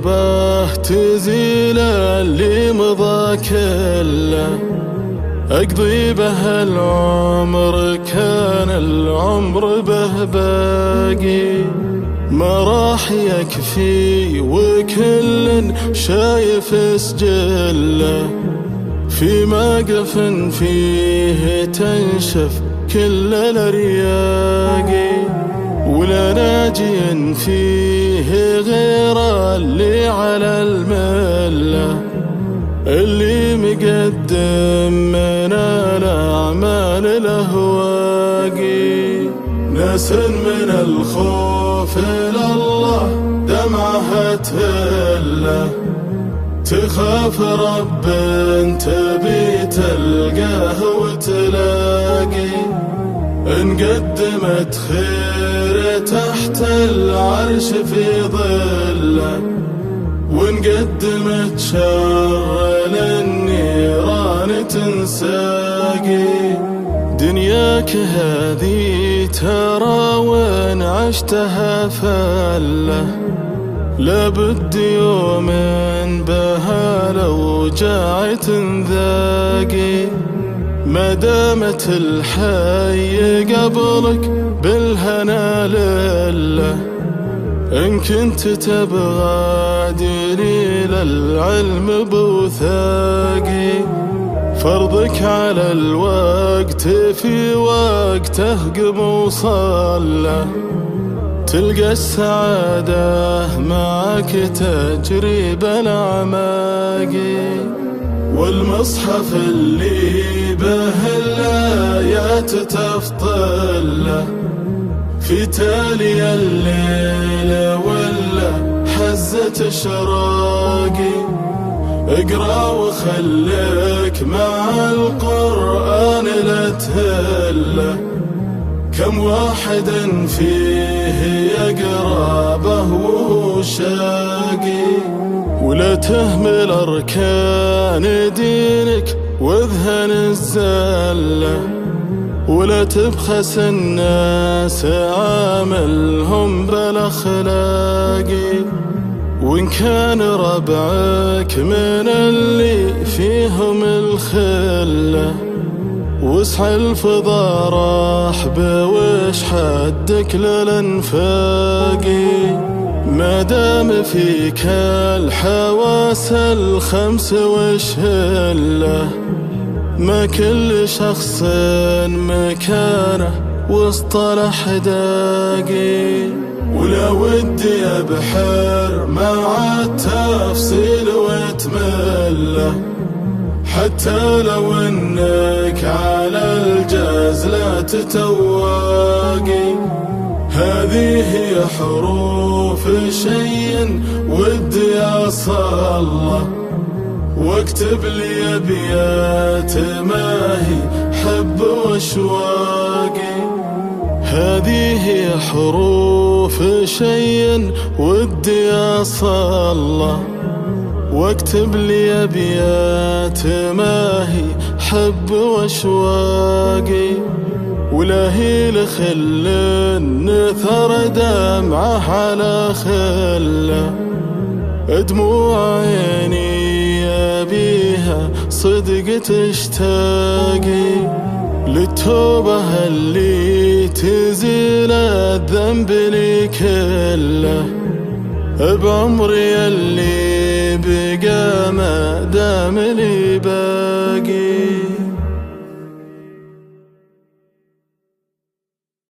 توبة تزيل اللي مضى كله، أقضي به العمر كان العمر به باقي، ما راح يكفي وكل شايف سجله، في موقف فيه تنشف كل الأرياقي، ولا ناجي فيه غير اللي على المله، اللي مقدم من الأعمال الأهواقي، ناس من الخوف لله دمعها تهله، تخاف رب تبي تلقاه وتلاقي، إن قدمت خير تحت العرش في ظله، وإن قدمت شر للنيران تنساقي. دنياك هذي ترى وإن عشتها فله، لابد يوم بها الأوجاع تنذاقي، ما دامت الحي قبلك بالهنا لله، إن كنت تبغى دليل العلم بوثاقي، فرضك على الوقت في وقته قم وصله، تلقى السعادة معك تجري بالأعماقي، والمصحف اللي به الآيات تفطله، في تالي الليل ولا حزة شراقي، اقرأ وخليك مع القرآن لا تهله، كم واحد فيه يقرأ به وهو شاقي، ولا تهمل أركان دينك واذهن الزلة، ولا تبخس الناس عاملهم بالأخلاقي، وإن كان ربعك من اللي فيهم الخلة، وسع الفضا راح بوش حدك للانفاقي، ما دام فيك الحواس الخمس وشهله، ما كل شخص مكانه وسط الأحداقي، ولا ودي أبحر مع التفصيل وتمله، حتى لو انك على الجزلة تتواقي، هذه هي حروف شيء ودي أصله، واكتب لي أبيات ما هي حب واشواقي، هذه هي حروف شيء ودي أصله، واكتب لي أبيات ما هي حب واشواقي، ولا هي لخل نثر دمعه على خله، دموع عيني بيها صدق تشتاقي، للتوبة اللي تزيل الذنب لي كله، بعمري اللي بقى ما دام لي باقي.